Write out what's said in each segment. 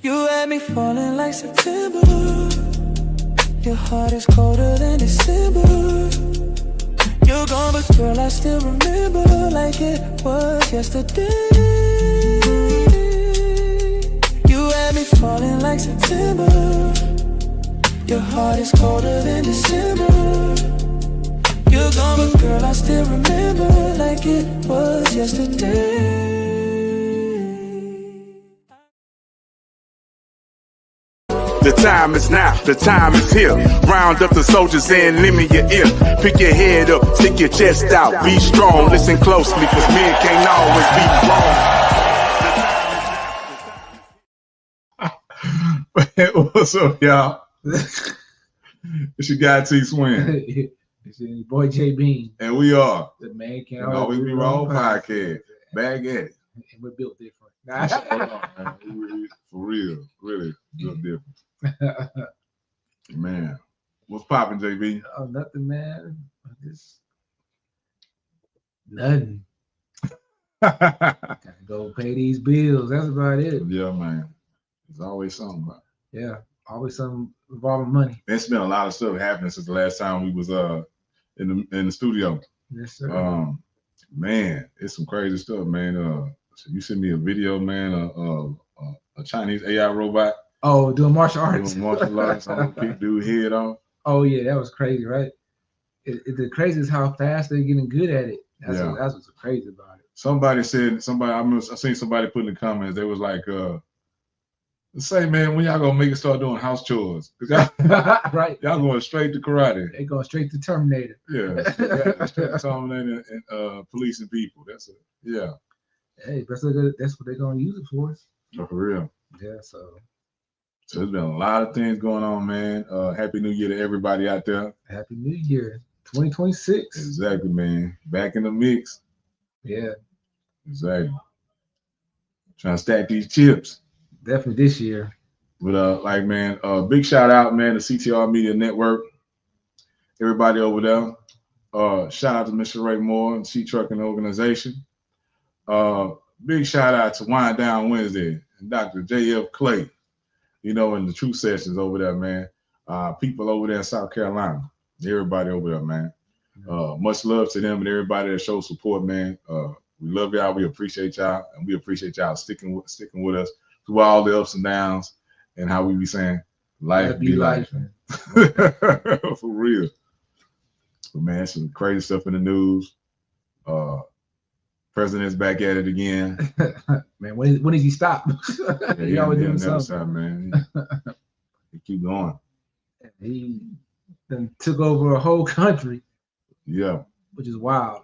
You had me falling like September. Your heart is colder than December. You're gone, but girl, I still remember like it was yesterday. You had me falling like September. Your heart is colder than December. You're gone, but girl, I still remember like it was yesterday. The time is now, the time is here. Round up the soldiers and lend me your ear. Pick your head up, stick your chest out, be strong. Listen closely, cause men can't always be wrong. What's up, y'all? It's your guy T Swin. It's your boy J Bean. And we are The Man Can't Always Be Wrong podcast. Back at it. And we're built different. For real, really built different. Man, what's poppin', JB? Oh, nothing, man. Just nothing. Gotta go pay these bills. That's about it. Yeah, man. There's always something about it. Yeah, always something involving money. There's been a lot of stuff happening since the last time we was in the studio. Yes, sir. Man, it's some crazy stuff, man. So you sent me a video, man, a Chinese AI robot. Oh, doing martial arts. Doing martial arts. I'm gonna kick dude head off. Oh yeah, that was crazy, right? The crazy is how fast they're getting good at it. That's what's crazy about it. Somebody said, I seen somebody put in the comments, they was like, say, man, when y'all gonna make it start doing house chores? Y'all, right. Y'all going straight to karate. They going straight to Terminator. Yeah, straight to Terminator and policing people. That's it. Yeah. Hey, that's what they're gonna use it for. Oh, for real. Yeah, so there's been a lot of things going on, man. Happy New Year to everybody out there. Happy New Year, 2026. Exactly, man. Back in the mix. Yeah. Exactly. Trying to stack these chips. Definitely this year. But man, big shout out, man, to CTR Media Network. Everybody over there. Shout out to Mr. Ray Moore and Sea Trucking Organization. Big shout out to Wind Down Wednesday and Dr. J.F. Clay, in the Truth Sessions over there, man. People over there in South Carolina. Everybody over there, man. Much love to them and everybody that shows support, man. We love y'all. We appreciate y'all, and we appreciate y'all sticking with us through all the ups and downs and how we be saying life be life. For real. But man, some crazy stuff in the news. President's back at it again. Man, when did he stop? He always doing something. Stop, man. He keep going. He then took over a whole country. Yeah. Which is wild.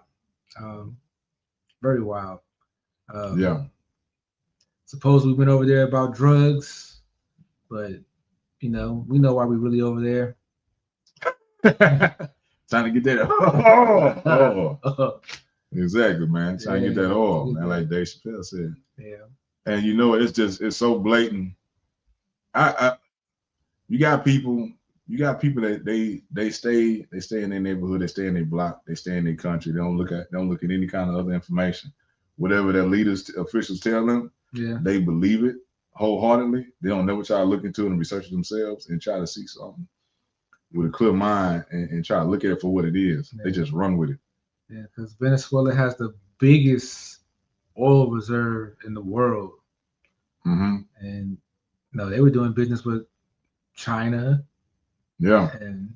Very wild. Yeah. Suppose we went over there about drugs, but we know why we really over there. Trying to get that. Exactly, man. Trying to get that oil, man, like Dave Chappelle said. Yeah. And it's so blatant. You got people that they stay in their neighborhood, they stay in their block, they stay in their country. They don't look at any kind of other information. Whatever their officials tell them, they believe it wholeheartedly. They don't never try to look into it and research it themselves and try to see something with a clear mind and try to look at it for what it is. Yeah. They just run with it. Yeah, because Venezuela has the biggest oil reserve in the world. Mm-hmm. And they were doing business with China. Yeah. And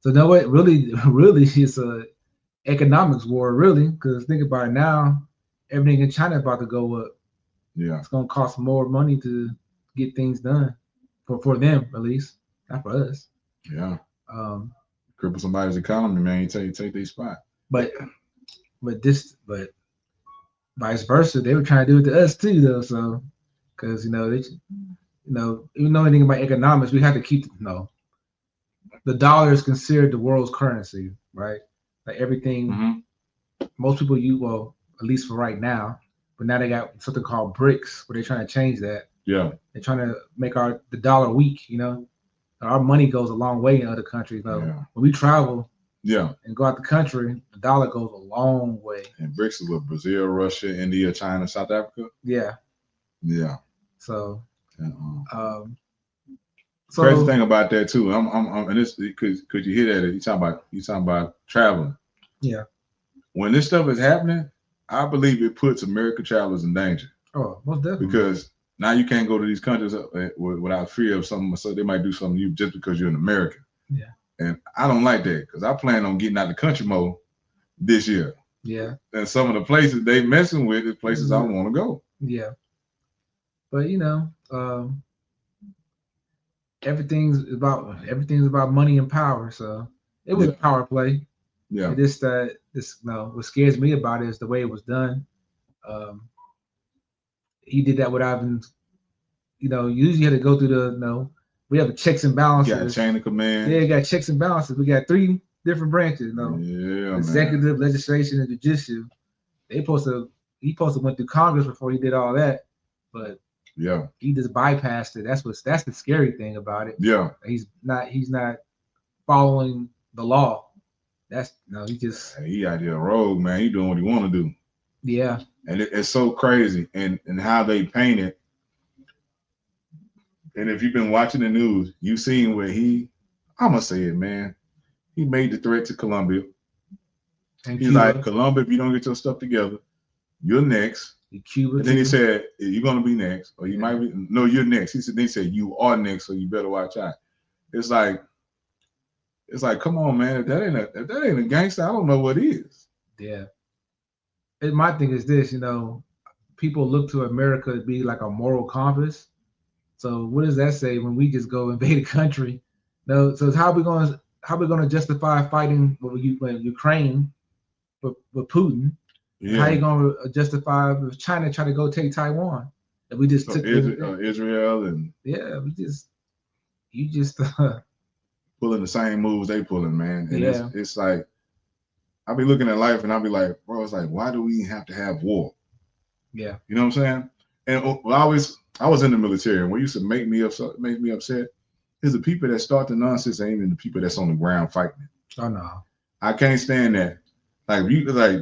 so really it's a economics war, really, because think about it now, everything in China is about to go up. Yeah. It's gonna cost more money to get things done. For them at least, not for us. Yeah. Cripple somebody's economy, man. You take their spot. But vice versa, they were trying to do it to us too, though. So, because even though anything about economics, we have to keep the dollar is considered the world's currency, right? Like everything, mm-hmm. Most people at least for right now. But now they got something called BRICS, where they're trying to change that. Yeah, they're trying to make the dollar weak. Our money goes a long way in other countries. When we travel. Yeah. And go out the country, the dollar goes a long way. And BRICS is with Brazil, Russia, India, China, South Africa. Yeah. Yeah. So So crazy thing about that too. And this because you hear that you talking about traveling. Yeah. When this stuff is happening, I believe it puts American travelers in danger. Oh, most definitely. Because now you can't go to these countries without fear of something. So they might do something to you just because you're an American. Yeah. And I don't like that because I plan on getting out the country mode this year. Yeah. And some of the places they messing with is places I want to go. Yeah. But everything's about money and power. So it was power play. Yeah. And what scares me about it is the way it was done. He did that without even, usually you had to go through we have checks and balances. You got a chain of command. Yeah, you got checks and balances. We got 3 different branches, executive, legislation, and judicial. He supposed to went through Congress before he did all that, but he just bypassed it. That's the scary thing about it. Yeah, he's not following the law. He out here rogue, man. He doing what he want to do. Yeah, and it's so crazy, and how they paint it. And if you've been watching the news, you've seen where I'm gonna say it, man. He made the threat to Colombia. And he's like, Colombia, if you don't get your stuff together, you're next. Cuba. And then he said, you're gonna be next, or you might be. No, you're next. He said you are next, so you better watch out. It's like, come on, man. If that ain't a gangster, I don't know what is. Yeah. And my thing is this, people look to America to be like a moral compass. So what does that say when we just go invade a country? No, so how are we going to justify fighting with Ukraine with Putin? Yeah. How are you going to justify if China try to go take Taiwan? And we just took Israel and you just pulling the same moves they pulling, man. And it's like I'll be looking at life and I'll be like, bro, it's like, why do we have to have war? Yeah, you know what I'm saying? And I was in the military, and what used to make me upset is the people that start the nonsense ain't even the people that's on the ground fighting. Oh no, I can't stand that. Like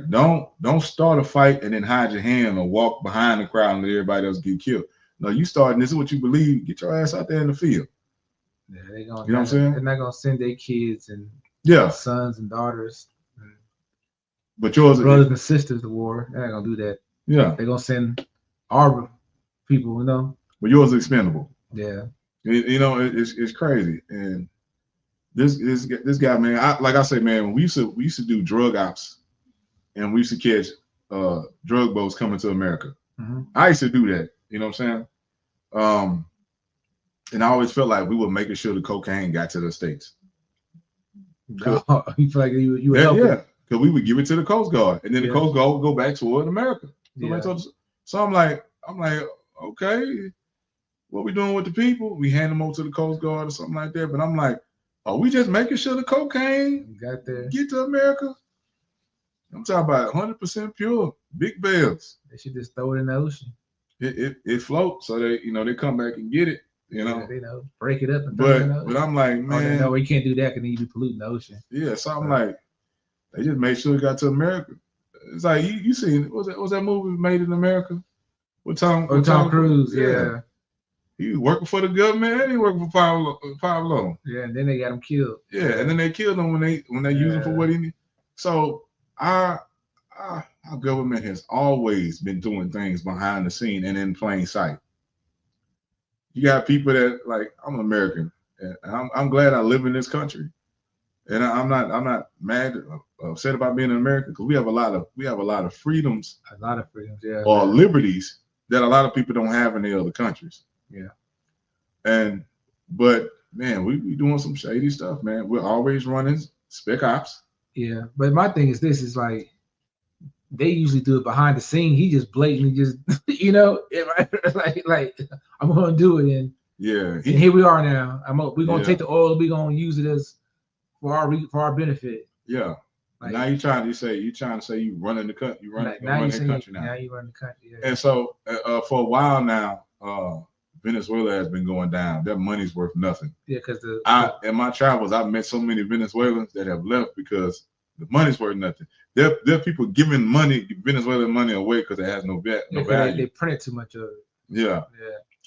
don't start a fight and then hide your hand or walk behind the crowd and let everybody else get killed. No, you start and this is what you believe. Get your ass out there in the field. Yeah, you know what I'm saying? They're not gonna send their kids and sons and daughters, but yours brothers and sisters to war. They're not gonna do that. Yeah, they're gonna send our people, But yours is expendable. Yeah. It's crazy. And this guy, man, like I say, man, when we used to do drug ops and we used to catch drug boats coming to America. Mm-hmm. I used to do that, you know what I'm saying? And I always felt like we were making sure the cocaine got to the States. Oh, you feel like you were helping? Yeah, because we would give it to the Coast Guard, and then the Coast Guard would go back toward America. So I'm like, okay, what we doing with the people? We hand them over to the Coast Guard or something like that. But I'm like, are we just making sure the cocaine get to America? I'm talking about 100% pure, big bales. They should just throw it in the ocean. It floats, so they come back and get it. They break it up and throw it in the ocean. But I'm like, man, no, we can't do that because then you be polluting the ocean. Yeah, so I'm like, they just made sure it got to America. It's like you seen was that movie Made in America with Tom Cruise? Yeah. He was working for the government and he working for Pablo. Yeah, and then they got him killed. Yeah, and then they killed him when they use him for what he need. So our government has always been doing things behind the scene and in plain sight. You got people that like, I'm an American and I'm glad I live in this country. And I'm not mad or upset about being an American because we have a lot of freedoms. Yeah. Or liberties that a lot of people don't have in the other countries. Yeah. But man, we doing some shady stuff, man. We're always running spec ops. Yeah. But my thing is this is like they usually do it behind the scene. He just blatantly just like I'm gonna do it and and here we are now. We're gonna take the oil, we're gonna use it as for our benefit. Yeah. Like, now you're trying to say you running the country. You running the country now. Now you run the country. Yeah. And so for a while now, Venezuela has been going down. Their money's worth nothing. Yeah, because in my travels, I've met so many Venezuelans that have left because the money's worth nothing. There are people giving Venezuelan money away because it has no value. They printed too much of it. Yeah.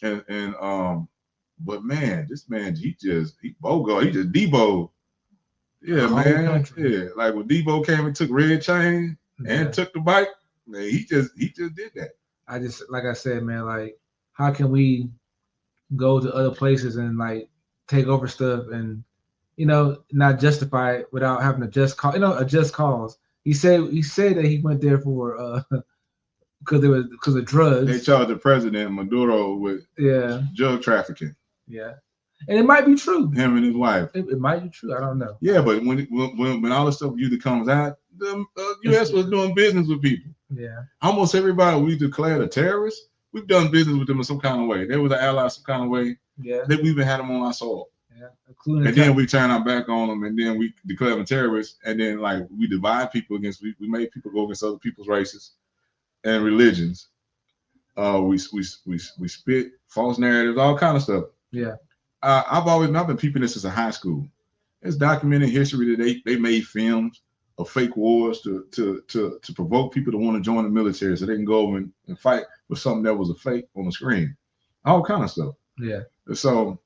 But man, this man, he just Debo. Yeah, man. Country. Yeah, like when Debo came and took Red Chain and took the bike, man, he just did that. I just, like I said, man, like, how can we go to other places and like take over stuff and, you know, not justify it without having a just cause, a just cause. He said that he went there for because of drugs. They charged the president Maduro with drug trafficking. Yeah. And it might be true. Him and his wife. It might be true. I don't know. Yeah, but when all this stuff usually comes out, the U.S. was doing business with people. Yeah. Almost everybody we declared a terrorist, we've done business with them in some kind of way. They was an ally some kind of way. Yeah. That we even had them on our soil. Yeah. Including and then we turn our back on them, and then we declare them terrorists, and then like we divide people against. We made people go against other people's races and religions. We spit false narratives, all kind of stuff. Yeah. I've been peeping this since high school. It's documented history that they made films of fake wars to provoke people to want to join the military so they can go and fight with something that was a fake on the screen. All kind of stuff. Yeah. So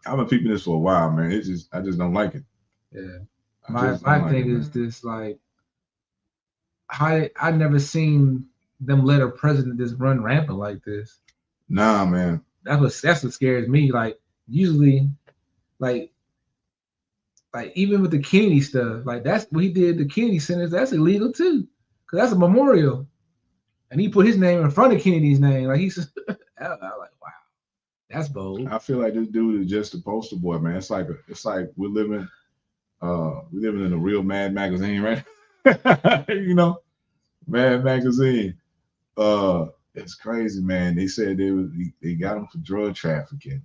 I've been peeping this for a while, man. I just don't like it. Yeah. My thing is this, like, I never seen them let a president just run rampant like this. Nah, man. That's what scares me. Like, usually, like even with the Kennedy stuff, like that's what he did. The Kennedy Center, that's illegal too, because that's a memorial, and he put his name in front of Kennedy's name. Like he's, I was like, wow, that's bold. I feel like this dude is just a poster boy, man. It's like we're living in a real Mad magazine, right? Mad magazine. It's crazy, man. They said they got him for drug trafficking,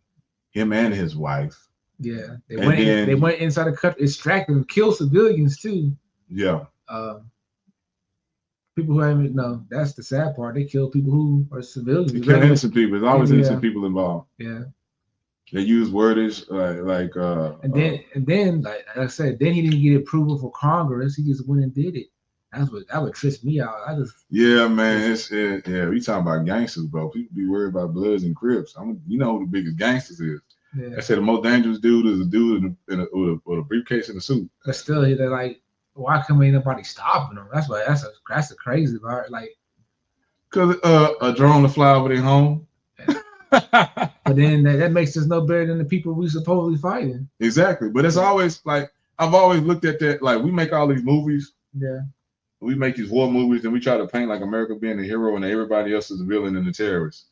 him and his wife. Yeah, they went inside the country, extract and kill civilians too. Yeah. People who haven't that's the sad part. They kill people who are civilians. They kill innocent people. There's always innocent people involved. Yeah. They use wordage like and then like I said, then he didn't get approval for Congress. He just went and did it. That would trick me out. Man. We talking about gangsters, bro. People be worried about Bloods and Crips. You know who the biggest gangsters is. Yeah. I said the most dangerous dude is a dude with a briefcase and a suit. But still, they're like, why come ain't nobody stopping them? That's the crazy part. Like, because a drone to fly over their home. But then that makes us no better than the people we supposedly fighting. Exactly. But it's always like I've always looked at that. Like we make all these movies. Yeah. We make these war movies and we try to paint like America being the hero and everybody else is the villain and the terrorist.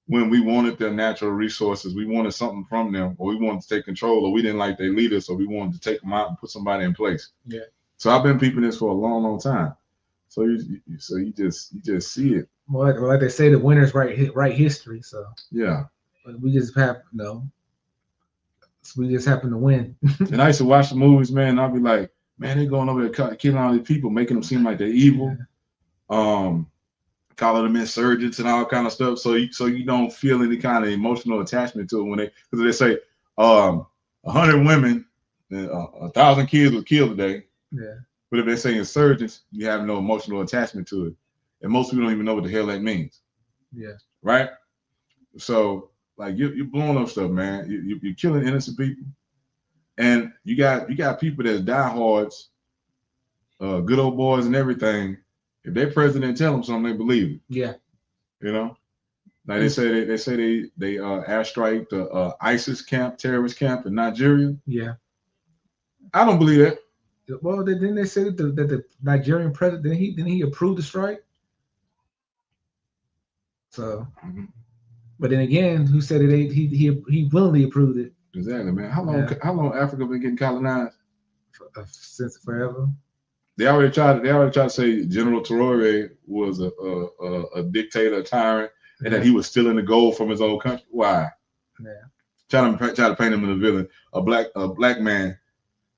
When we wanted their natural resources, we wanted something from them, or we wanted to take control, or we didn't like their leaders, so we wanted to take them out and put somebody in place. Yeah. So I've been peeping this for a long, long time. So you just see it. Well, like they say, the winners write history. So yeah, we just have we just happen to win. And I used to watch the movies, man. And I'll be like, man, they're going over there killing all these people, making them seem like they're evil. Yeah. Calling them insurgents and all kind of stuff. So you don't feel any kind of emotional attachment to it because they say 100 women, 1,000 kids were killed today. Yeah. But if they say insurgents, you have no emotional attachment to it, and most people don't even know what the hell that means. Yeah. Right. So like you're blowing up stuff, man. You're killing innocent people, and you got people that's diehards, good old boys and everything. If their president tell them something, they believe it. Yeah. Like they say they airstrike the ISIS terrorist camp in Nigeria. Yeah. I don't believe that. Well, didn't they say that the Nigerian president didn't he approve the strike? So, but then again, who said it? He willingly approved it. Exactly, man. How long Africa been getting colonized? Since forever. They already tried to say General Traore was a dictator, a tyrant, and that he was stealing the gold from his own country. Why? Yeah. Try to paint him in a villain, a black man,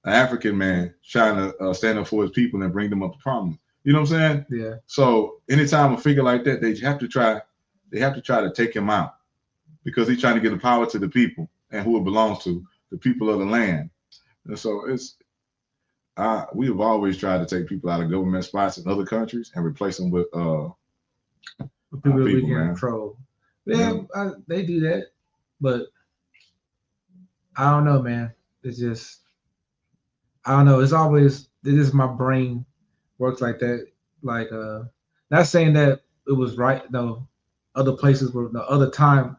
an African man trying to stand up for his people and bring them up to prominence. You know what I'm saying? Yeah. So anytime a figure like that, they have to try to take him out because he's trying to give the power to the people and who it belongs to, the people of the land. And so we have always tried to take people out of government spots in other countries and replace them with people we can control. Yeah, they do that, but I don't know, man. It's just I don't know. It's always this is my brain works like that. Like not saying that it was right. No, other places were no other time.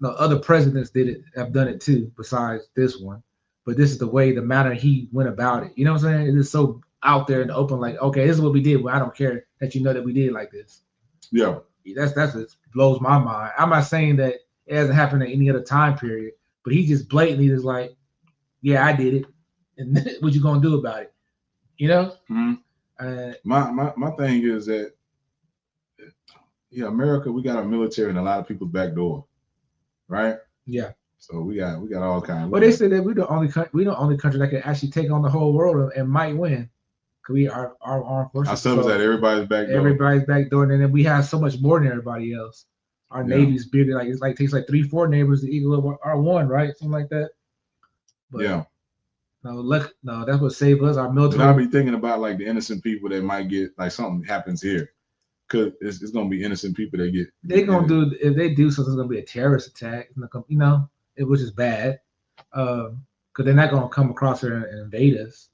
No other presidents did it have done it too. Besides this one, but this is the way the manner he went about it. You know what I'm saying? It is so out there in the open. Like okay, this is what we did. Well, I don't care that you know that we did like this. Yeah. That's what blows my mind. I'm not saying that it hasn't happened at any other time period, but he just blatantly is like, yeah, I did it, and what you gonna do about it? You know? Mm-hmm. My thing is that America, we got our military in a lot of people's back door, right? Yeah. So we got all kinds. Well, they said that we're the only country that can actually take on the whole world and might win. Cause we our armed forces. Our stuff is at everybody's back door. Everybody's back door, and then we have so much more than everybody else. Our Navy's bigger. Like it takes like 3-4 neighbors to equal our one, right? Something like that. But, yeah. No, that's what saved us. Our military. But I'll be thinking about like the innocent people that might get like something happens here, cause it's gonna be innocent people that get. They're gonna do if they do something. It's gonna be a terrorist attack. You know, which is bad. Cause they're not gonna come across here and invade us.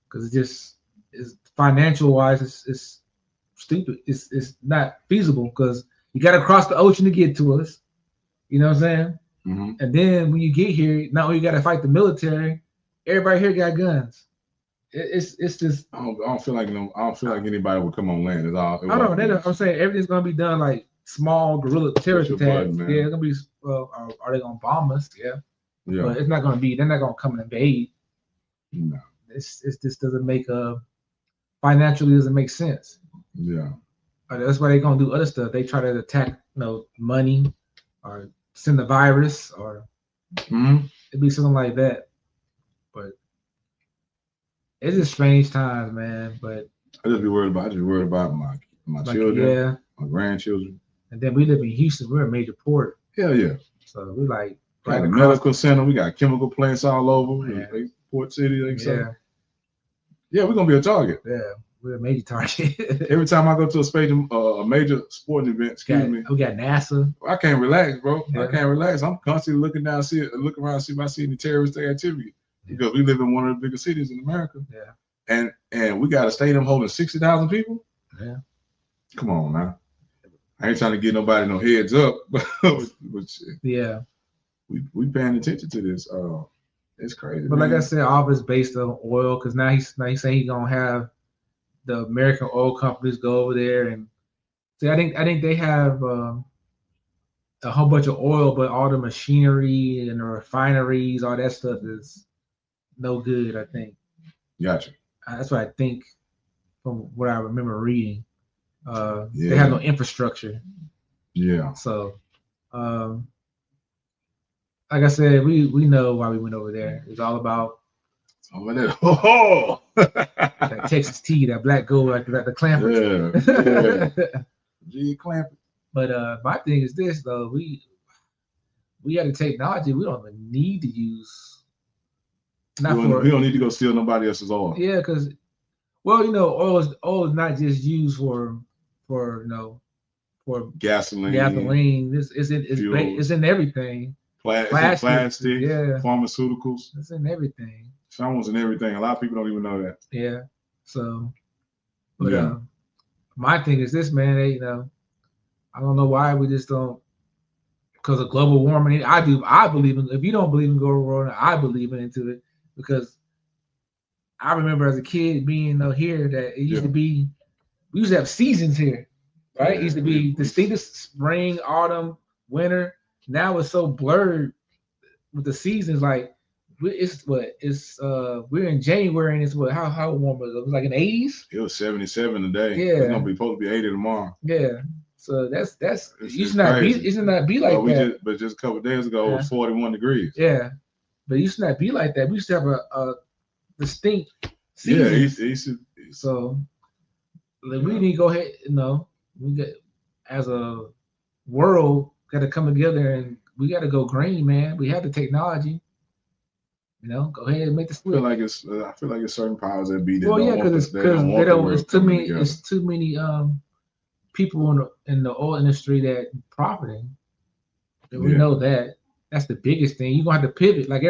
Cause it just is financial wise. It's stupid. It's not feasible because you got to cross the ocean to get to us. You know what I'm saying? Mm-hmm. And then when you get here, not only you got to fight the military. Everybody here got guns. It's just. I don't feel like anybody would come on land. It's all. I don't know. I'm saying everything's gonna be done like small guerrilla terrorist attacks. Yeah, it's gonna be. Are they gonna bomb us? Yeah. Yeah. But it's not gonna be. They're not gonna come and invade. No. It's just doesn't make financially doesn't make sense. Yeah. That's why they're gonna do other stuff. They try to attack, money, or send the virus, or it'd be something like that. But it's just strange times, man. But I just worried about my children, my grandchildren. And then we live in Houston. We're a major port. Hell yeah. So we like got a medical center. We got chemical plants all over. Port City, like so. Yeah, we're gonna be a target. Yeah, we're a major target. Every time I go to a major sporting event, we got NASA. I can't relax, bro. Yeah. I can't relax. I'm constantly looking around, see if I see any terrorist activity because we live in one of the biggest cities in America. Yeah, and we got a stadium holding 60,000 people. Yeah, come on now. I ain't trying to get nobody no heads up, but yeah, we paying attention to this. It's crazy. But like I said, all of it's based on oil because now he's saying he's gonna have the American oil companies go over there and see. I think they have a whole bunch of oil, but all the machinery and the refineries, all that stuff is no good. I think. Gotcha. That's what I think from what I remember reading. They have no infrastructure. Yeah. So. Like I said, we know why we went over there. It's all about that Texas tea, that black gold, like the clampers. Yeah. G clampers. But my thing is this though, we got the technology we don't even need to use. We don't need to go steal nobody else's oil. Yeah, because oil is not just used for gasoline. It's in everything. Plastic, yeah. Pharmaceuticals. It's in everything. Someone's in everything. A lot of people don't even know that. Yeah. So, but my thing is this, man. I don't know why we just don't. Because of global warming, I believe in. If you don't believe in global warming, I believe into it because I remember as a kid being here that it used to be. We used to have seasons here, right? It used to be distinctive spring, autumn, winter. Now it's so blurred with the seasons. Like we're in January and it's how warm was it? It was like in the 80s. It was 77 today. Yeah, it's gonna be supposed to be 80 tomorrow. Yeah, so that's it should not be like that. But just a couple of days ago, it was 41 degrees. Yeah, but it used to not be like that. We used to have a distinct season. So we need to go ahead. We get as a world. Got to come together and we got to go green, man. We have the technology. Go ahead and make the split. I feel like it's certain powers that be there. Well, yeah, because it's too many. It's too many people in the oil industry that profiting. And we know that. That's the biggest thing. You're gonna have to pivot. Like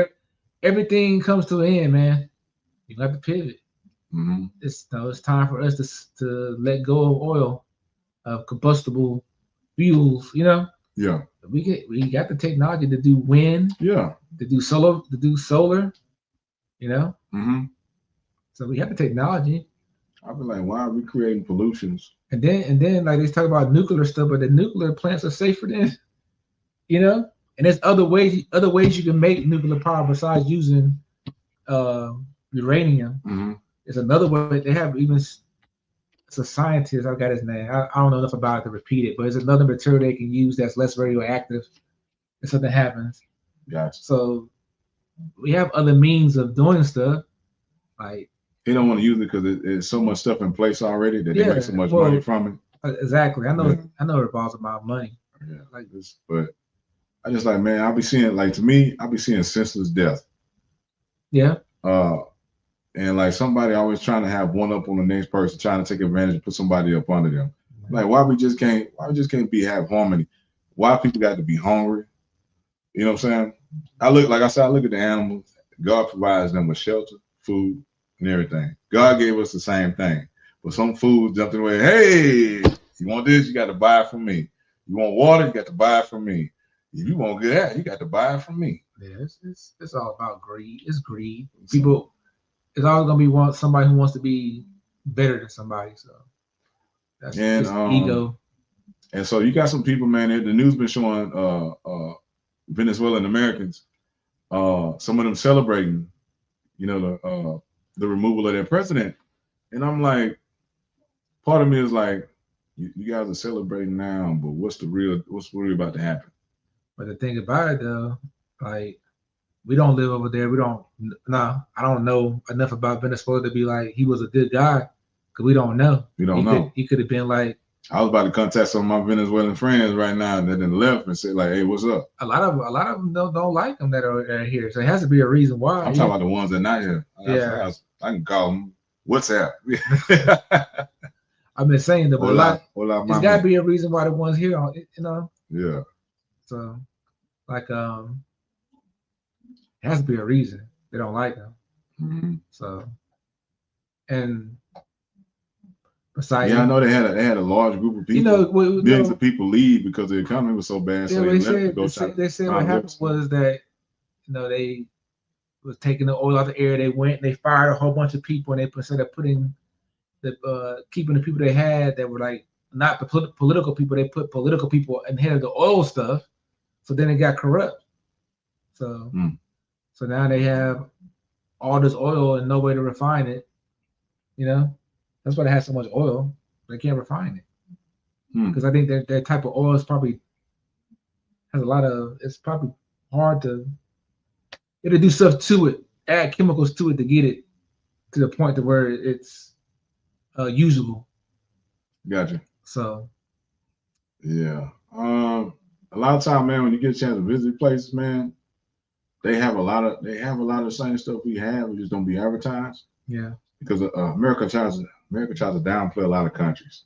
everything comes to an end, man. You have to pivot. Mm-hmm. It's time for us to let go of oil, of combustible fuels. Yeah. We got the technology to do wind. Yeah. To do solar. Mm-hmm. So we have the technology. I'd be like, why are we creating pollutions? And then like they talk about nuclear stuff, but the nuclear plants are safer than, And there's other ways you can make nuclear power besides using uranium. Mm-hmm. It's another way. They have even. It's a scientist. I got his name. I don't know enough about it to repeat it, but it's another material they can use that's less radioactive if something happens. Gotcha. So we have other means of doing stuff. Like they don't want to use it because it's so much stuff in place already that they make so much money from it. Exactly. I know it revolves about money. Yeah, like this, but I just like, man, I'll be seeing, like, to me, I'll be seeing senseless death. Yeah. And like somebody always trying to have one up on the next person, trying to take advantage and put somebody up under them. Like, why we just can't have harmony? Why people got to be hungry? You know what I'm saying? I look at the animals. God provides them with shelter, food, and everything. God gave us the same thing. But some fools jumped in the way, hey, you want this, you got to buy it from me. You want water, you got to buy it from me. If you want good air, you got to buy it from me. Yeah, it's all about greed. It's greed. People, it's always gonna be somebody who wants to be better than somebody. So that's just ego. And so you got some people, man. The news been showing Venezuelan Americans, some of them celebrating, the removal of their president. And I'm like, part of me is like, you guys are celebrating now, but what's really about to happen? But the thing about it, though, like, we don't live over there. I don't know enough about Venezuela to be like he was a good guy, because we don't know. We don't know. He could have been like. I was about to contact some of my Venezuelan friends right now that then left and say, like, hey, what's up? A lot of them don't like them that are here, so it has to be a reason why. I'm talking about the ones that are not here. Yeah, I can call them WhatsApp. I've been saying that, but there's got to be a reason why the ones here, Yeah. So, like, it has to be a reason they don't like them. Mm-hmm. So, and besides, I know they had a large group of people. Millions of people leave because the economy was so bad. Yeah, so they said what happened was that they was taking the oil out the air. They went and they fired a whole bunch of people, and they instead of putting keeping the people they had that were like not the political people, they put political people ahead of the oil stuff. So then it got corrupt. So so now they have all this oil and no way to refine it. That's why they have so much oil. They can't refine it. Because I think that type of oil is probably has a lot of. It's probably hard to. You have to do stuff to it, add chemicals to it to get it to the point to where it's usable. Gotcha. So. Yeah. A lot of time, man, when you get a chance to visit places, man, they have a lot of the same stuff we have. We just don't be advertised. Yeah. Because America tries to downplay a lot of countries.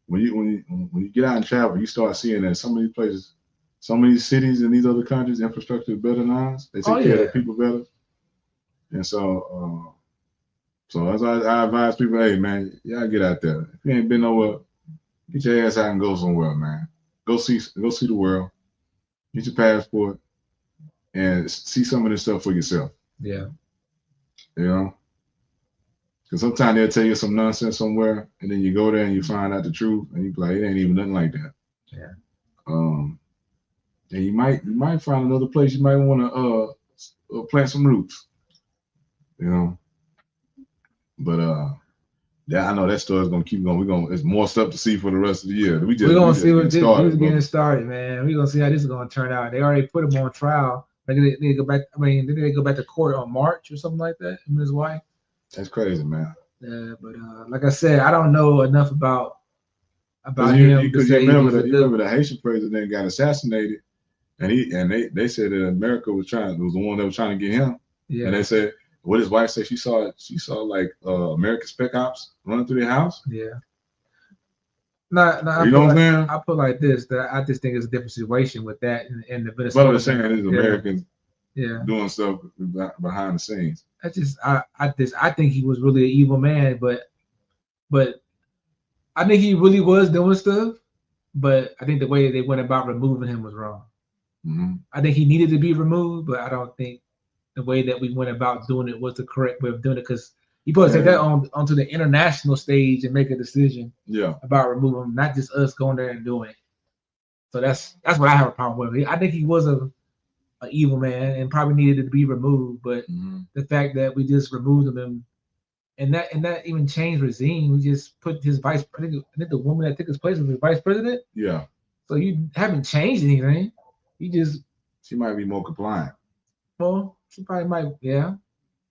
When you get out and travel, you start seeing that some of these places, some of these cities in these other countries, infrastructure is better than ours. They take care of their people better. And so, as I advise people, hey man, y'all get out there. If you ain't been nowhere, get your ass out and go somewhere, man. Go see the world. Get your passport and see some of this stuff for yourself. Yeah. Because sometimes they'll tell you some nonsense somewhere, and then you go there and you find out the truth, and you be like, it ain't even nothing like that. Yeah. And you might find another place you might want to plant some roots. But I know that story's gonna keep going. There's more stuff to see for the rest of the year. We're gonna see what this is getting started, man. We're gonna see how this is gonna turn out. They already put him on trial. Maybe they go back. Didn't they go back to court on March or something like that? Him and his wife. That's crazy, man. Yeah, but like I said, I don't know enough about him. Because you remember the Haitian president got assassinated, and they said that America was the one that was trying to get him. Yeah. And they said what his wife said she saw like American spec ops running through their house. Yeah. No, You know what I'm saying? I put like this, that I just think it's a different situation with that in the But Venezuela. I'm saying is Americans yeah, doing stuff behind the scenes. I think he was really an evil man, but I think he really was doing stuff. But I think the way they went about removing him was wrong. Mm-hmm. I think he needed to be removed, but I don't think the way that we went about doing it was the correct way of doing it, because you supposed to take that onto the international stage and make a decision about removing him, not just us going there and doing it. So that's what I have a problem with. I think he was a evil man and probably needed to be removed, but the fact that we just removed him and that even changed regime, we just put his I think the woman that took his place was the vice president. Yeah. So you haven't changed anything. She might be more compliant. Well, she probably might, yeah.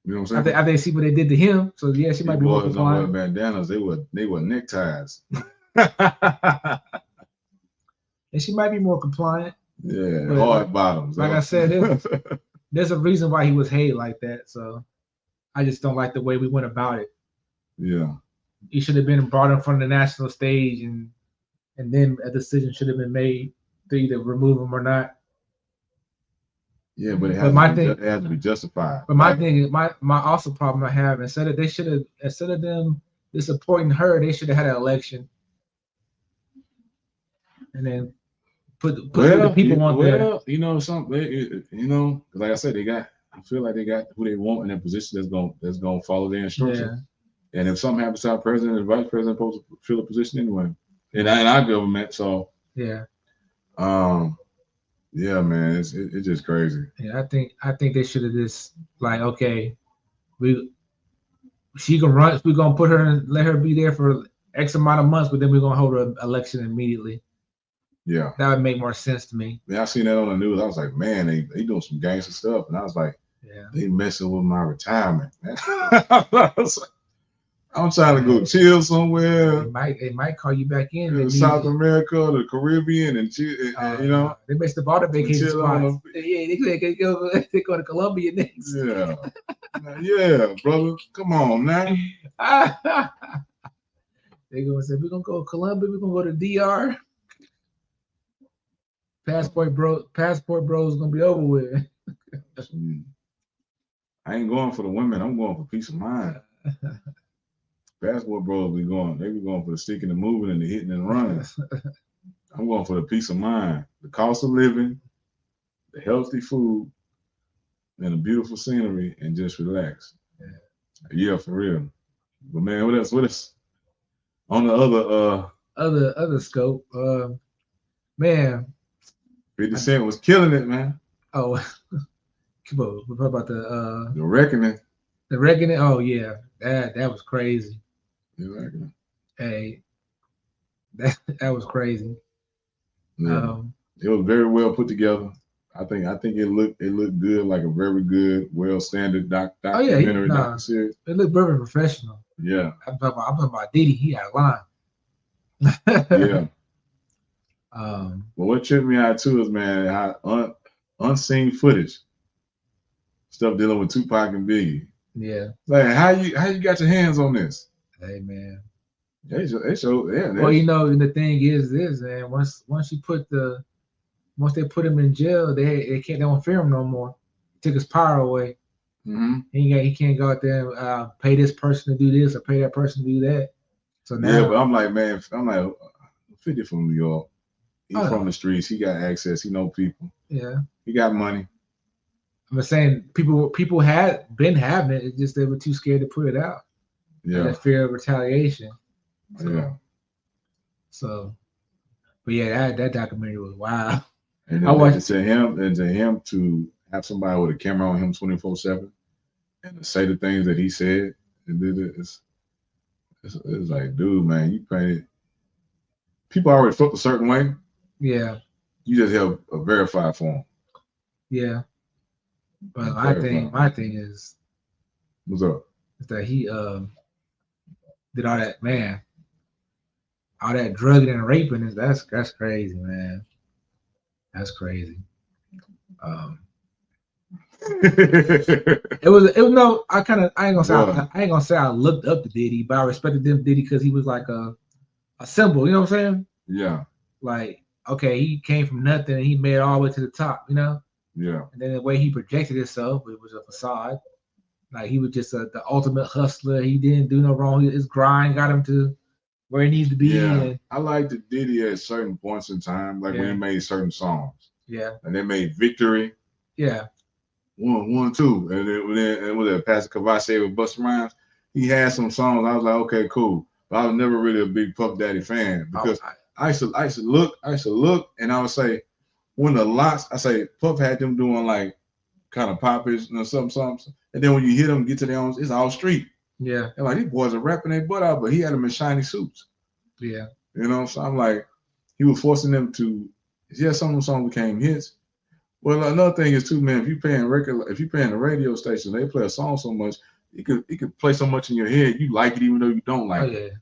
You know what I'm saying? I think see what they did to him. So yeah, she might be more compliant. Bandanas, they were neckties. And she might be more compliant. Yeah, hard bottoms. Like I said, there's a reason why he was hated like that. So I just don't like the way we went about it. Yeah. He should have been brought in front of the national stage, and then a decision should have been made to either remove him or not. Yeah, but it has to be justified. But my thing, my also problem I have, instead of them supporting her, they should have had an election, and then put the people on there. Well, you know something, like I said, I feel like they got who they want in their position that's gonna follow their instructions. Yeah. And if something happens to our president and vice president, supposed to fill a position anyway, in our government. So yeah. Yeah, man, it's just crazy. Yeah, I think they should have just like, okay, she can run. We're gonna put her and let her be there for X amount of months, but then we're gonna hold an election immediately. Yeah, that would make more sense to me. Yeah, I seen that on the news. I was like, man, they doing some gangster stuff, and I was like, yeah, they messing with my retirement. I'm trying to go chill somewhere. They might call you back in South America, the Caribbean, and they mess the water vacation spots. Yeah, they go to Colombia next. Yeah, yeah, brother, come on now. They gonna say we're gonna go to Colombia. We're gonna go to DR. Passport bros gonna be over with. I ain't going for the women. I'm going for peace of mind. Passport bros be going. They be going for the sticking and moving and the hitting and running. I'm going for the peace of mind, the cost of living, the healthy food, and the beautiful scenery, and just relax. Yeah, for real. But man, what else? On the other scope, man. 50 Cent was killing it, man. Oh, come on. What about the Reckoning? The Reckoning? Oh yeah, that was crazy. The Reckoning. Hey, that was crazy. Yeah. It was very well put together. I think it looked good, like a very good, well standard documentary series. It looked very professional. Yeah. I'm talking about Diddy. He had a line. Yeah. But what tripped me out too is, man, how unseen footage stuff dealing with Tupac and Biggie. Yeah. Like how you got your hands on this? Hey man. They show yeah. Well, the thing is this, man. Once they put him in jail, they don't fear him no more. Took his power away. Mm-hmm. He can't go out there and pay this person to do this or pay that person to do that. So now, yeah, but I'm like 50 from New York. He's from the streets. He got access. He know people. Yeah. He got money. I'm saying people had been having it. It's just they were too scared to put it out. Yeah. That fear of retaliation. So, yeah. So, but yeah, that documentary was wild. And I watched to him to have somebody with a camera on him 24/7 and to say the things that he said and did it. It's like, dude, man, you painted. People already felt a certain way. Yeah. You just have a verified form. Yeah. But my thing is, what's up? Is that he did all that, man. All that drugging and raping that's crazy, man. That's crazy. It was no. I ain't gonna say I looked up to Diddy, but I respected Diddy because he was like a a symbol. You know what I'm saying? Yeah. Like, okay, he came from nothing and he made it all the way to the top. You know? Yeah. And then the way he projected himself, it was a facade. Like he was just the ultimate hustler. He didn't do no wrong. His grind got him to where he needs to be. Yeah. And, I like the Diddy at certain points in time, like when he made certain songs. Yeah. And they made Victory. Yeah. One, two. And then with that Pastor K.R.I.T with Busta Rhymes, he had some songs. I was like, okay, cool. But I was never really a big Puff Daddy fan because I used to look, and I would say when the lots, I say Puff had them doing like kind of popish, something. And then when you hear them get to their own, it's all street. Yeah. And like these boys are rapping their butt out, but he had them in shiny suits. Yeah. You know, so I'm like, he was forcing them to. Yeah, some of the songs became hits. Well, another thing is too, man. If you're paying the radio station, they play a song so much, it could play so much in your head, you like it even though you don't like it.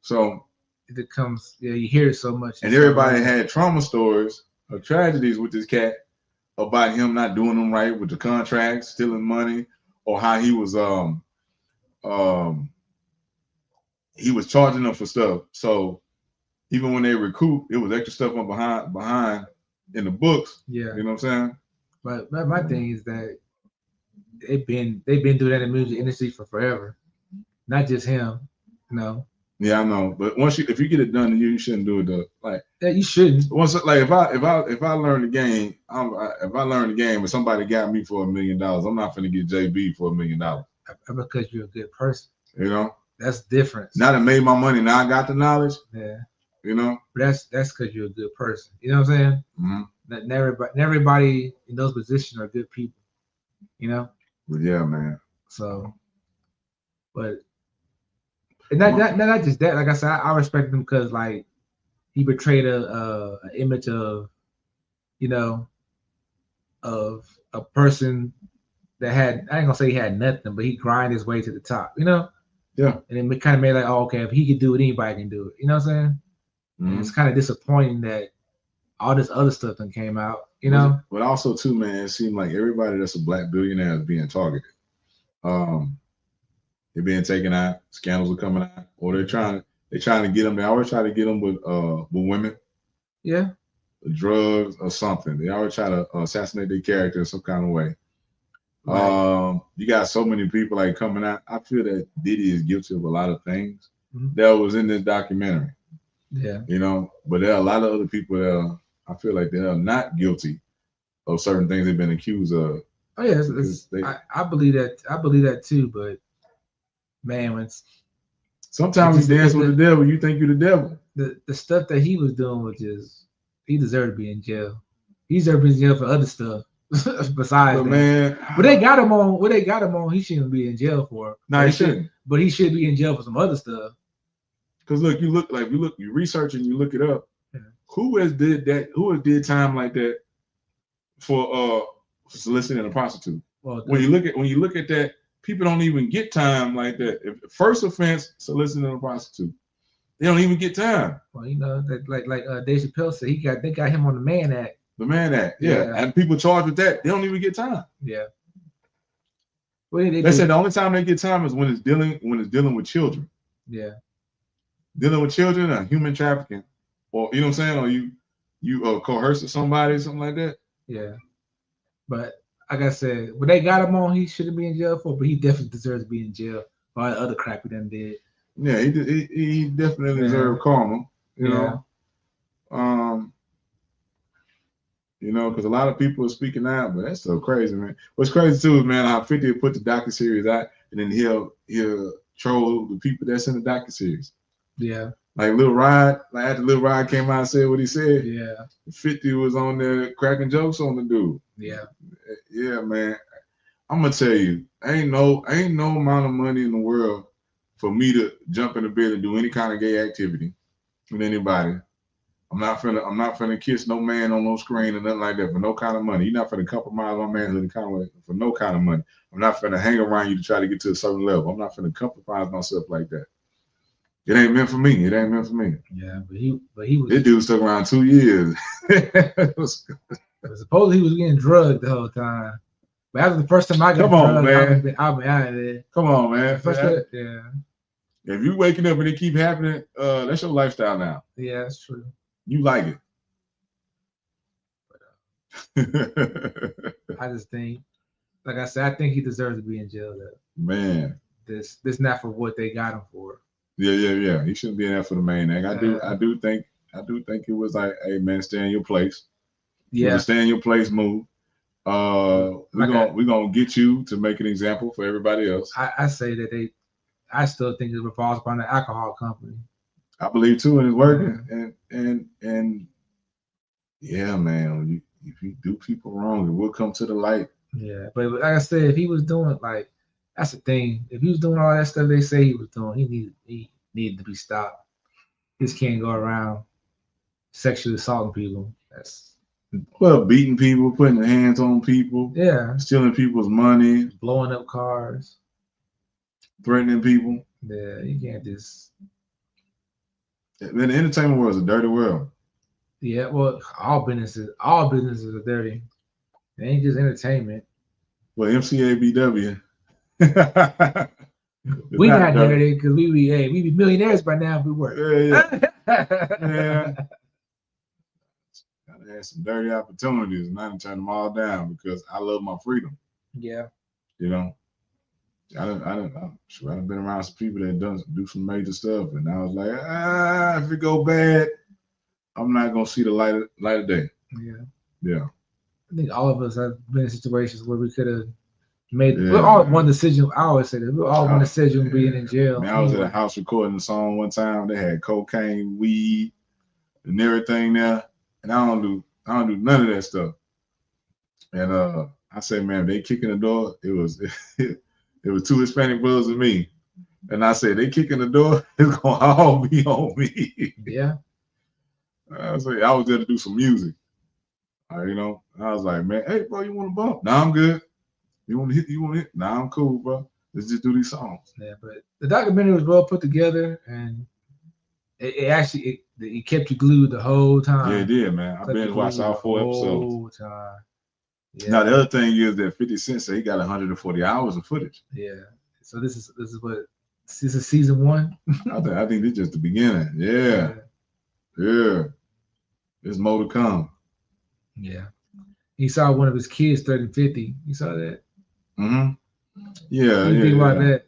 So it becomes, you hear it so much. And everybody had trauma stories or tragedies with this cat about him not doing them right with the contracts, stealing money, or how he was charging them for stuff. So even when they recoup, it was extra stuff on behind in the books. Yeah. You know what I'm saying? But my thing is that they've been doing that in the music industry for forever. Not just him, you know. Yeah, I know. But if you get it done, you shouldn't do it though. Like you shouldn't. Once like if I learn the game, if I learn the game and somebody got me for $1 million, I'm not gonna get JB for $1 million. Because you're a good person. You know? That's different. Now that I made my money, now I got the knowledge. Yeah. You know? But that's because you're a good person. You know what I'm saying? Mm-hmm. Not everybody in those positions are good people. You know? But yeah, man. So, but and not just that. Like I said, I respect him because like he portrayed a image of, you know, of a person that had, I ain't gonna say he had nothing, but he grinded his way to the top. You know? Yeah. And then we kind of made like, oh, okay, if he could do it, anybody can do it. You know what I'm saying? Mm-hmm. It's kind of disappointing that all this other stuff that came out, you know. But also too, man, it seemed like everybody that's a black billionaire is being targeted. They're being taken out. Scandals are coming out, or they're trying to get them. They always try to get them with women. Yeah. Drugs or something. They always try to assassinate their character in some kind of way. Right. You got so many people like coming out. I feel that Diddy is guilty of a lot of things that was in this documentary. Yeah. You know, but there are a lot of other people that I feel like they are not guilty of certain things they've been accused of. Oh yeah, I believe that. I believe that too. But man, when sometimes you dance with the devil, you think you're the devil. The stuff that he was doing was just, he deserved to be in jail. He deserved to be in jail for other stuff besides that. Man, but they got him on. What they got him on, he shouldn't be in jail for. No, he shouldn't. But he should be in jail for some other stuff. Because you research and you look it up. Yeah. Who has did that? Who has did time like that for soliciting a prostitute? Well, when you look at that, people don't even get time like that. If first offense, soliciting a prostitute, they don't even get time. Well, you know, that like Dave Chappelle said, they got him on the Mann Act. The Mann Act, yeah. And people charged with that, they don't even get time. Yeah. Well, they said the only time they get time is when it's dealing with children. Yeah. Dealing with children or human trafficking, or you know what I'm saying, or you coerce somebody, something like that. Yeah. But like I said, when they got him on, he shouldn't be in jail for, but he definitely deserves to be in jail for all the other crap he done did. Yeah, he definitely deserved karma. You know. You know, because a lot of people are speaking out, but that's so crazy, man. What's crazy too is, man, how 50 will put the docuseries out, and then he'll troll the people that's in the docuseries. Yeah. Like Lil Rod, like after Lil Rod came out and said what he said. Yeah. 50 was on there cracking jokes on the dude. Yeah. Yeah, man. I'm gonna tell you, ain't no amount of money in the world for me to jump in the bed and do any kind of gay activity with anybody. I'm not finna kiss no man on no screen or nothing like that for no kind of money. You're not finna compromise my manhood for no kind of money. I'm not finna hang around you to try to get to a certain level. I'm not finna compromise myself like that. It ain't meant for me. It ain't meant for me. Yeah, but he was. This dude stuck around 2 years. Supposedly he was getting drugged the whole time. But after the first time I got drugged, I've been out of there. Come on, man. Yeah. If you waking up and it keep happening, that's your lifestyle now. Yeah, that's true. You like But, it. I just think, like I said, I think he deserves to be in jail. Though. Man. This not for what they got him for. Yeah. He shouldn't be in there for the main thing. I do think it was like, hey man, stay in your place. Yeah. Stay in your place, move. We're gonna get you to make an example for everybody else. I say that I still think it revolves around the alcohol company. I believe too, and it's working. And yeah, man, if you do people wrong, it will come to the light. Yeah, but like I said, if he was doing like, that's the thing. If he was doing all that stuff they say he was doing, he needed to be stopped. He just can't go around sexually assaulting people. Well, beating people, putting hands on people, yeah, stealing people's money, blowing up cars, threatening people. Yeah, you can't just. Then the entertainment world is a dirty world. Yeah, well, all businesses are dirty. It ain't just entertainment. Well, MCABW. We not dirty because we be millionaires by now if we work. Yeah. Gotta have some dirty opportunities, and I done turn them all down because I love my freedom. Yeah. You know, I'm sure I've been around some people that do some major stuff, and I was like, if it go bad, I'm not gonna see the light of day. Yeah. I think all of us have been in situations where we could have made. Yeah. We're all one decision. I always say that we're all one decision being in jail. Man, I was at a house recording a song one time. They had cocaine, weed, and everything there, and I don't do none of that stuff. And I said, man, they kicking the door. It was two Hispanic brothers and me. And I said, they kicking the door, it's gonna all be on me. Yeah. I was there to do some music. You know, I was like, man, hey bro, you want to bump? Nah, I'm good. You want to hit? Nah, I'm cool, bro. Let's just do these songs. Yeah, but the documentary was well put together, and it actually kept you glued the whole time. Yeah, it did, man. I've been watched all 4 episodes. The whole time. Yeah. Now the other thing is that 50 Cent said he got 140 hours of footage. Yeah. So this is season 1. I think this is just the beginning. Yeah. There's more to come. Yeah. He saw one of his kids 30-50. You saw that? Mm-hmm. Yeah. What do you think about that?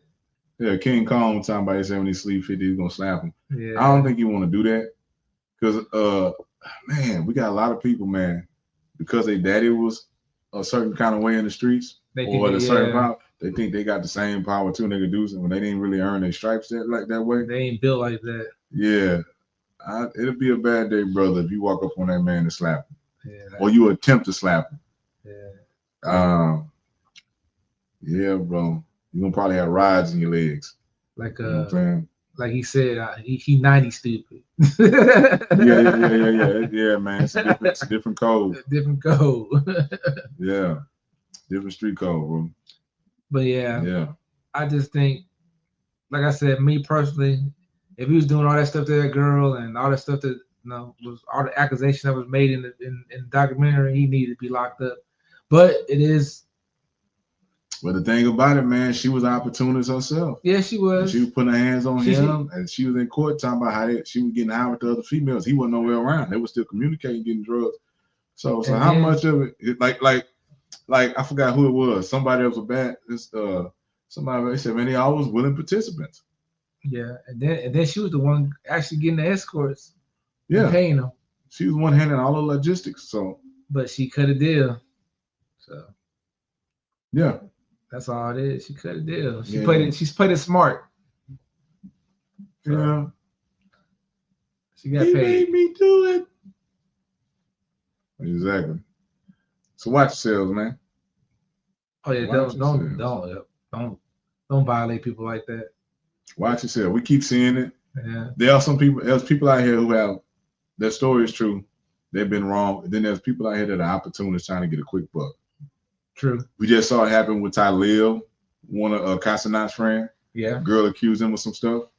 Yeah, King Kong was talking about he said when he sleep 50, he's gonna slap him. Yeah. I don't think you want to do that. Because man, we got a lot of people, man, because their daddy was a certain kind of way in the streets certain power, they think they got the same power too, and they can do something when they didn't really earn their stripes that way. They ain't built like that. Yeah. It'll be a bad day, brother, if you walk up on that man and slap him. Yeah. Or you attempt to slap him. Yeah. Yeah, bro. You're gonna probably have rods in your legs. Like like he said, he 90 stupid. Yeah, man. It's a different code. Different code. Yeah. Different street code, bro. But yeah. I just think, like I said, me personally, if he was doing all that stuff to that girl and all that stuff that was all the accusations that was made in the documentary, he needed to be locked up. But it is. Well, the thing about it, man, she was an opportunist herself. Yeah, she was. And she was putting her hands on him, and she was in court talking about how she was getting high with the other females. He wasn't nowhere around. They were still communicating, getting drugs. So how much of it? Like I forgot who it was. Somebody else was bad. Somebody said, man, they always willing participants. Yeah, and then she was the one actually getting the escorts. Yeah, paying them. She was one handling all the logistics. So, but she cut a deal. So, yeah. That's all it is. She cut a deal. She played it. She's played it smart. So, yeah. She got paid. Made me do it. Exactly. So watch yourselves, man. Oh yeah, don't violate people like that. Watch yourself. We keep seeing it. Yeah. There's people out here who have their story is true. They've been wrong. And then there's people out here that are opportunists trying to get a quick buck. True. We just saw it happen with Tylil, one of Casanat's friend. Yeah. Girl accused him of some stuff.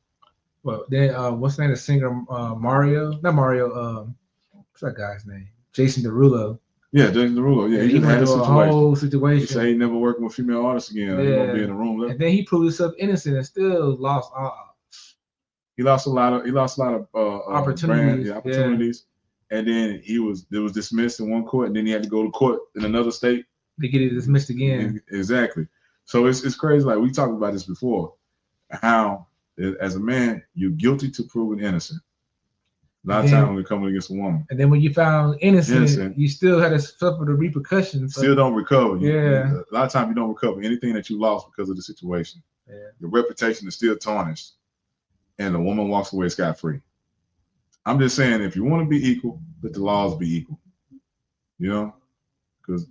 Well, then what's the name of the singer? Mario? Not Mario. What's that guy's name? Jason Derulo. Yeah, Jason Derulo. Yeah, he had a whole situation. He said he never working with female artists again. Yeah. He won't be in the room. And then he proved himself innocent and still lost. He lost a lot of Opportunities, opportunities, and then it was dismissed in one court, and then he had to go to court in another state. They get it dismissed again. Exactly. So it's crazy. Like we talked about this before, how as a man you're guilty to proven innocent. A lot of times when we're coming against a woman, and then when you found innocent, you still had to suffer the repercussions. Still don't recover. Yeah. A lot of times you don't recover anything that you lost because of the situation. Yeah. Your reputation is still tarnished, and the woman walks away scot-free. I'm just saying, if you want to be equal, let the laws be equal. You know, because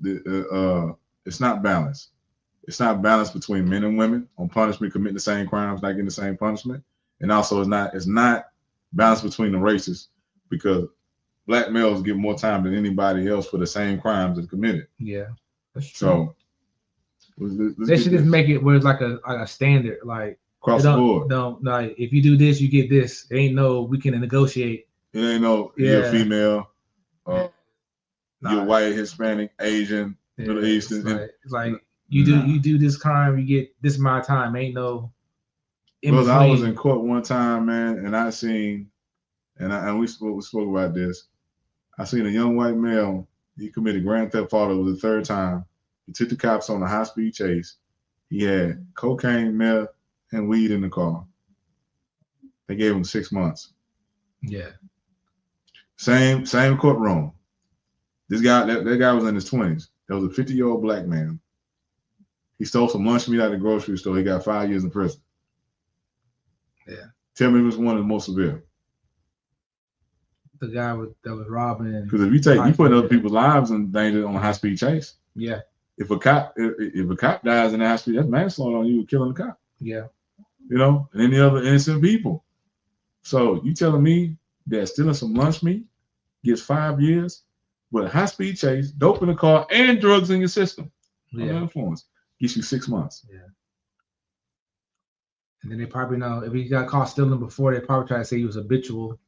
it's not balanced. It's not balanced between men and women on punishment, committing the same crimes, not getting the same punishment, and also it's not balanced between the races, because black males get more time than anybody else for the same crimes that committed. Yeah, that's true. So they should just make it where it's like a standard, like across the board. Don't like if you do this, you get this. It ain't no we can negotiate. It ain't no you're a female, you're white, Hispanic, Asian, Middle Eastern. It's like you do this crime, you get this amount of time. Ain't no. Because I was in court one time, man, and I seen, and we spoke about this. I seen a young white male. He committed grand theft auto the third time. He took the cops on a high-speed chase. He had cocaine, meth, and weed in the car. They gave him 6 months. Yeah. Same courtroom. This guy, that guy was in his 20s. There was a 50-year-old black man. He stole some lunch meat out of the grocery store. He got 5 years in prison. Yeah. Tell me which one is most severe. The guy that was robbing. Because if you putting other people's lives in danger on a high-speed chase. Yeah. If a cop dies in a high-speed, that's manslaughter on you killing the cop. Yeah. You know, and any other innocent people. So you telling me that stealing some lunch meat gets 5 years, but a high-speed chase, dope in the car, and drugs in your system, under influence, gets you 6 months. Yeah. And then they probably know if he got caught stealing before, they probably try to say he was habitual.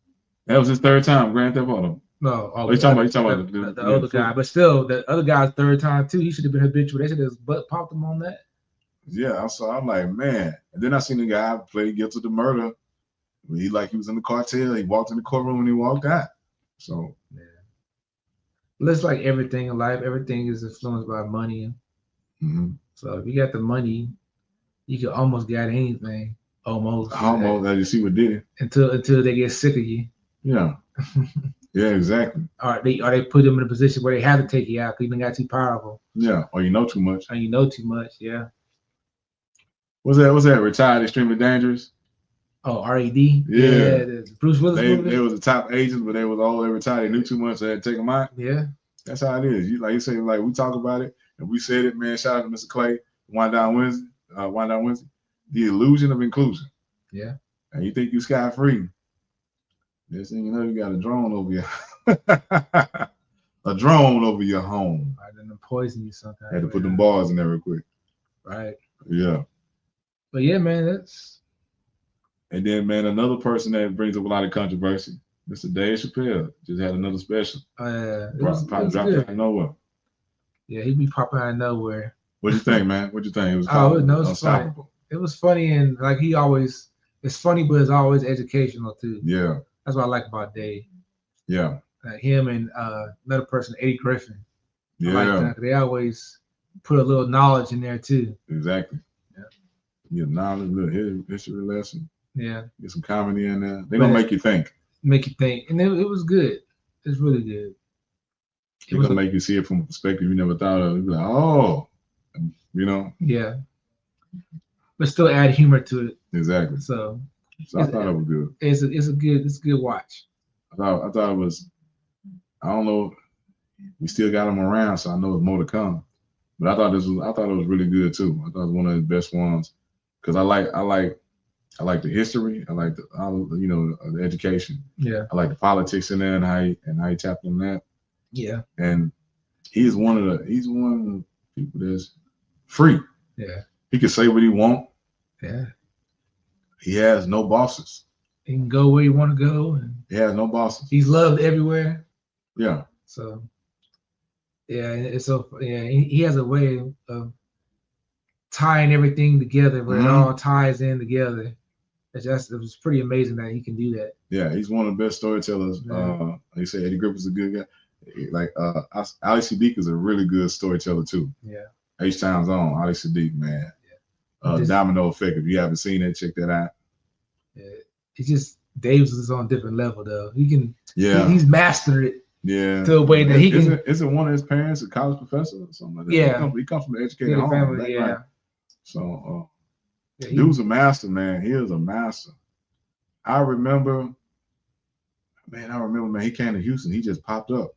That was his third time, grand theft auto. No, you talking about the other guy, but still, the other guy's third time too. He should have been habitual. They should have butt popped him on that. Yeah, so I'm like, man. And then I seen the guy play guilty to murder. He was in the cartel. He walked in the courtroom and he walked out. So yeah, it's like everything in life. Everything is influenced by money. Mm-hmm. So if you got the money, you can almost get anything. Almost. As you see with Diddy. Until they get sick of you. Yeah. Yeah, exactly. Or they put them in a position where they have to take you out because you got too powerful. Yeah, or you know too much. Yeah. What's that? Retired Extremely Dangerous? Oh, R.E.D. Yeah. Bruce Willis movie. They was the top agents, but they was all they retired. They knew too much, so they had to take them out. Yeah. That's how it is. You say, like, we talk about it, and we said it, man. Shout out to Mr. Clay, Wind Down Wednesday. The illusion of inclusion. Yeah. And you think you scot-free. Next thing you know, you got a drone over your home. Right, and then poison you sometimes. Had to put them bars in there real quick. Right. Yeah. But yeah, man, that's. And then, man, another person that brings up a lot of controversy, Mr. Dave Chappelle, just had another special. Dropped out of nowhere. Yeah, he be popping out of nowhere. What'd you think, man? What'd you think? It was unstoppable. It was funny, and like it's funny, but it's always educational too. Yeah. That's what I like about Dave. Yeah. Him and another person, Eddie Griffin. Yeah. I like that. They always put a little knowledge in there too. Exactly. Yeah. Knowledge, a little history lesson. Yeah. Get some comedy in there. They're gonna make you think. And it was good. It's really good. It's gonna make you see it from a perspective you never thought of. You'd be like, oh, you know. Yeah. But still add humor to it. Exactly. So I thought it was good. It's a good watch. I thought it was. I don't know. We still got them around, so I know there's more to come. But I thought it was really good too. I thought it was one of the best ones because I like the history. I like the education. Yeah. I like the politics in there and how he tapped on that. Yeah. And he's one of the people that's free. Yeah. He can say what he want. Yeah. He has no bosses. He can go where you want to go. And he has no bosses. He's loved everywhere. Yeah. So, yeah, he has a way of tying everything together where it all ties in together. It was pretty amazing that he can do that. Yeah, he's one of the best storytellers. Yeah. Like you said, Eddie Griffin's a good guy. Like Ali Sadiq is a really good storyteller too. Yeah. H-Town's on Ali Sadiq, man. Yeah. Domino Effect. If you haven't seen it, check that out. Yeah. It's just Davis is on a different level though. He can. Yeah. He's mastered it. Yeah. To a way that he can. Isn't one of his parents a college professor or something like that? Yeah. He comes from an educated home. Family, yeah. Right? So dude's a master, man. He is a master. I remember, man, he came to Houston. He just popped up.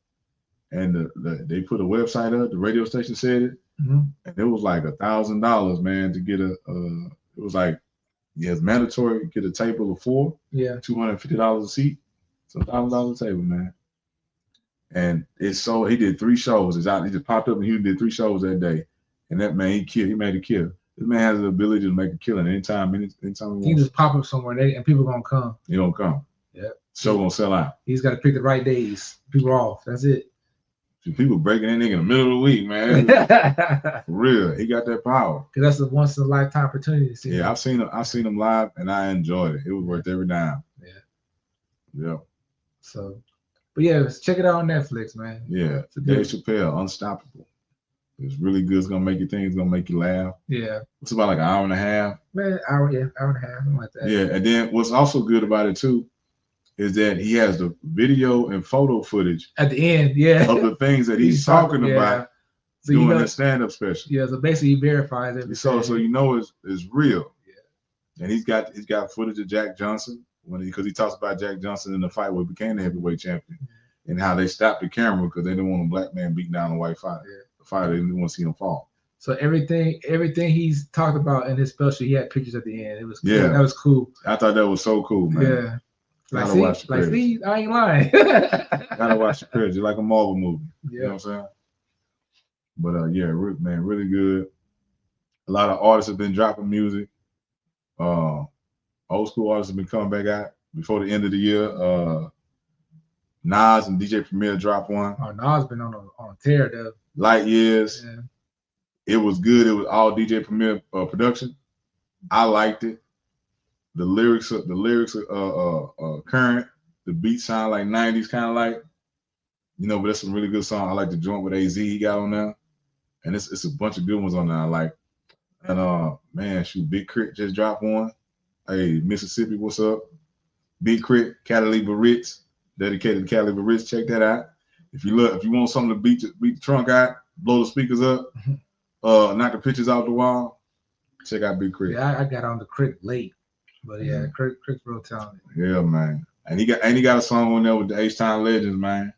And they put a website up. The radio station said it. Mm-hmm. And it was like $1,000, man, to get it was like, it's mandatory to get a table of 4. Yeah. $250 a seat. It's $1,000 a table, man. And he did 3 shows. He just popped up and he did 3 shows that day. And that man, he made a kill. This man has the ability to make a killing anytime he wants. He just pop up somewhere and people gonna come. He gonna come. Yeah. Show gonna sell out. He's got to pick the right days. People are off. That's it. People breaking that nigga in the middle of the week, man. For real. He got that power. Because that's a once in a lifetime opportunity to see him. I've seen him live and I enjoyed it. It was worth every dime. Yeah. So, but yeah, check it out on Netflix, man. Yeah. Dave Chappelle, Unstoppable. It's really good. It's gonna make you think. It's gonna make you laugh. Yeah. It's about like an hour and a half. Man, hour and a half, something like that. Yeah, and then what's also good about it too is that he has the video and photo footage at the end, of the things that he's talking about so doing that stand-up special. Yeah, so basically he verifies everything. So you know it's real. Yeah. And he's got footage of Jack Johnson because he talks about Jack Johnson in the fight where he became the heavyweight champion and how they stopped the camera because they didn't want a black man beating down a white fighter. Yeah. The fighter, they didn't want to see him fall. So everything he's talked about in his special, he had pictures at the end. It was cool. Yeah, that was cool. I thought that was so cool, man. Yeah. See, I ain't lying. Gotta watch the credits. You're like a Marvel movie. Yeah. You know what I'm saying? But man, really good. A lot of artists have been dropping music. Old school artists have been coming back out before the end of the year. Nas and DJ Premier dropped one. Oh, Nas been on a tear though. Light Years. Yeah. It was good. It was all DJ Premier production. I liked it. The lyrics are current. The beats sound like 90s, kind of like, but that's some really good song. I like the joint with AZ he got on there. And it's a bunch of good ones on there I like. And man, Big K.R.I.T just dropped one. Hey, Mississippi, what's up? Big K.R.I.T, Cali Ritz, dedicated to Cali Ritz. Check that out. If you want something to beat the trunk out, blow the speakers up, knock the pictures out the wall, check out Big K.R.I.T. Yeah, I got on the K.R.I.T late. But yeah, K.R.I.T's real talented. Yeah, man. And he got a song on there with the H-Town Legends, man.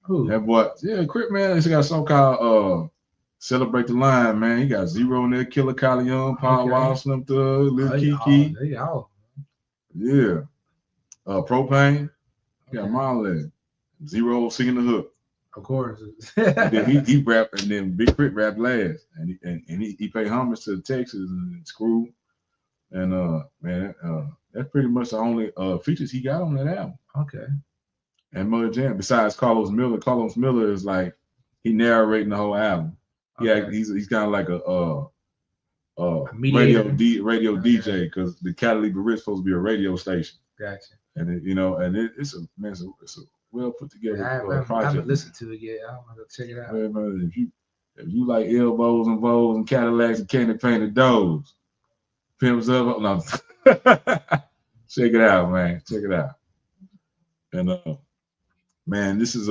Who? That boy, K.R.I.T, man. He's got a song called Celebrate the Line, man. He got Zero in there, Killer Kylie Young, Paul Wall, Slim Thug, Lil Kiki. Yeah. Propane. He got Marley. Zero singing the hook. Of course. And then he rapped, and then Big K.R.I.T rapped last. And he paid homage to Texas and Screw. And man, that's pretty much the only features he got on that album. Okay. And Mother Jam, besides Carlos Miller. Carlos Miller is like he narrating the whole album. Yeah, he's kind of like a radio DJ because the Cali Ritz supposed to be a radio station. Gotcha. And it's a well put together project. I haven't listened to it yet. I don't want to check it out. Man, if you like elbows and Vogues and Cadillacs and candy painted doors, pimps up. No, check it out, man. Check it out. And man, this is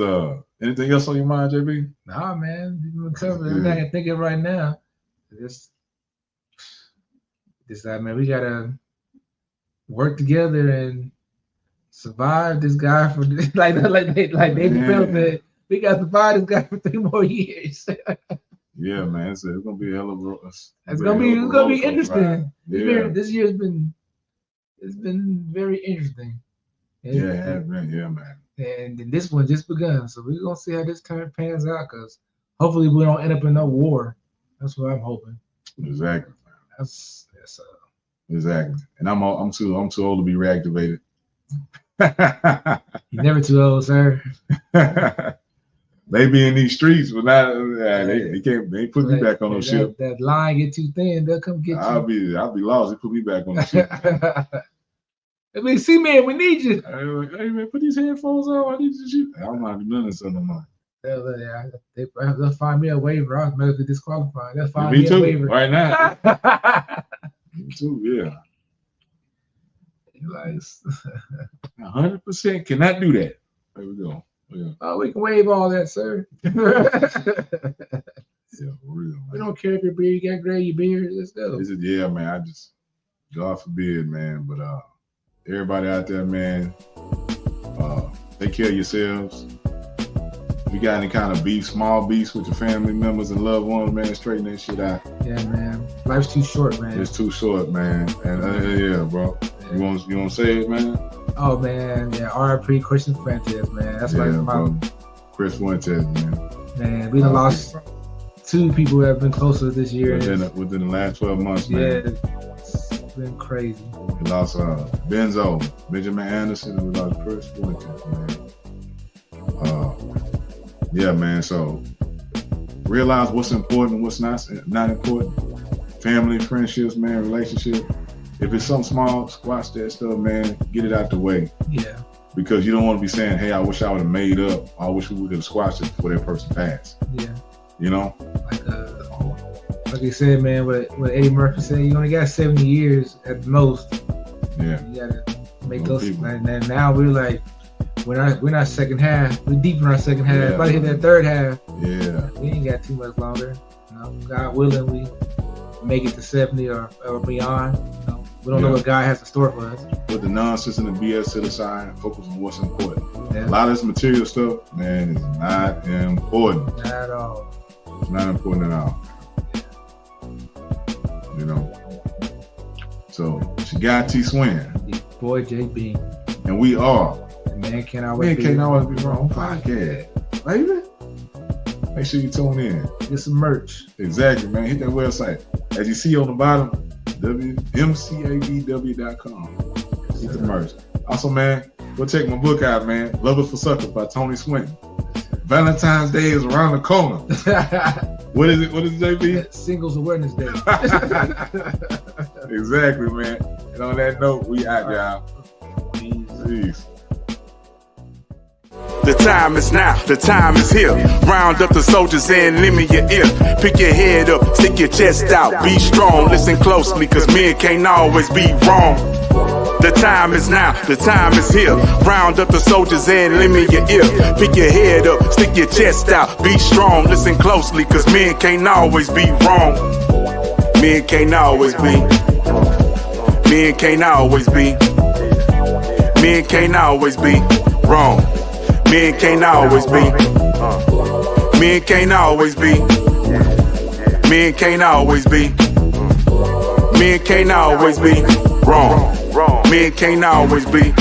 anything else on your mind, JB? Nah, man. You covered everything I can think of right now. This man, we gotta work together and survive this guy for like David Bell said. We gotta survive this guy for 3 more years. Yeah, man. It's gonna be a hell of a. It's gonna be interesting. Yeah. This year's been very interesting. Yeah, man. And this one just begun, so we're gonna see how this turn pans out. Cause hopefully we don't end up in no war. That's what I'm hoping. Exactly. That's exactly. And I'm too old to be reactivated. You're never too old, sir. They be in these streets, but not they can't. They put me back on no ship. That line get too thin, they'll come get you. I'll be lost. They put me back on the ship. I mean, see, man, we need you. Hey man, put these headphones on. I need you to shoot. I'm not doing nothing so no more. They'll find me a waiver. I was medically disqualified. They'll find me too, a waiver right now. Me too, yeah. Like 100% cannot do that. There we go. Yeah. Oh, we can waive all that, sir. Yeah, for real. Man. We don't care if your beard, you got gray, your beard. Let's go. Yeah, man. I just, God forbid, man. But everybody out there, man, take care of yourselves. If you got any kind of beef, small beefs with your family members and loved ones, man, straighten that shit out. Yeah, man. Life's too short, man. It's too short, man. And yeah, bro. You want to say it, man? Oh man, yeah. R.I.P. Christian Fuentes, man. That's like my Chris Fuentes, man. Man, we done lost 2 people that have been closer this year. Within the last 12 months, man. Yeah, it's been crazy. We lost Benjamin Anderson, and we lost Chris Fuentes, man. Yeah, man. So realize what's important, what's not important. Family, friendships, man, relationship. If it's something small, squash that stuff, man. Get it out the way. Yeah. Because you don't want to be saying, hey, I wish I would have made up. I wish we would have squashed it before that person passed. Yeah. You know? Like you said, man, what Eddie Murphy said, you only got 70 years at the most. Yeah. You gotta make those. And now we're like, we're not second half. We're deep in our second half. Yeah, about to hit that third half. Yeah. We ain't got too much longer. You know, God willing, we make it to 70 or beyond. You know, we don't know what God has in store for us. Put the nonsense and the BS to the side and focus on what's important. Yeah. A lot of this material stuff, man, is not important. Not at all. It's not important at all. You know. So K.R.I.T. Swin. Boy JB. And we are. Man can't always be wrong. Podcast. Baby. Make sure you tune in. Get some merch. Exactly, man. Hit that website. As you see on the bottom, MCABW.com. Get the merch. Also, man, go check my book out, man. Lovers for Suckers by Tony Swinton. Valentine's Day is around the corner. What is it, JB? Singles Awareness Day. Exactly, man. And on that note, we out, y'all. Peace. The time is now, the time is here. Round up the soldiers and lend me your ear. Pick your head up, stick your chest out, be strong. Listen closely, cause men can't always be wrong. The time is now, the time is here. Round up the soldiers and lend me your ear. Pick your head up, stick your chest out, be strong. Listen closely, cause men can't always be wrong. Men can't always be. Men can't always be. Men can't always be wrong. Men can't always be. Men can't always be. Men can't always be. Men can't always be wrong. Men can't always be.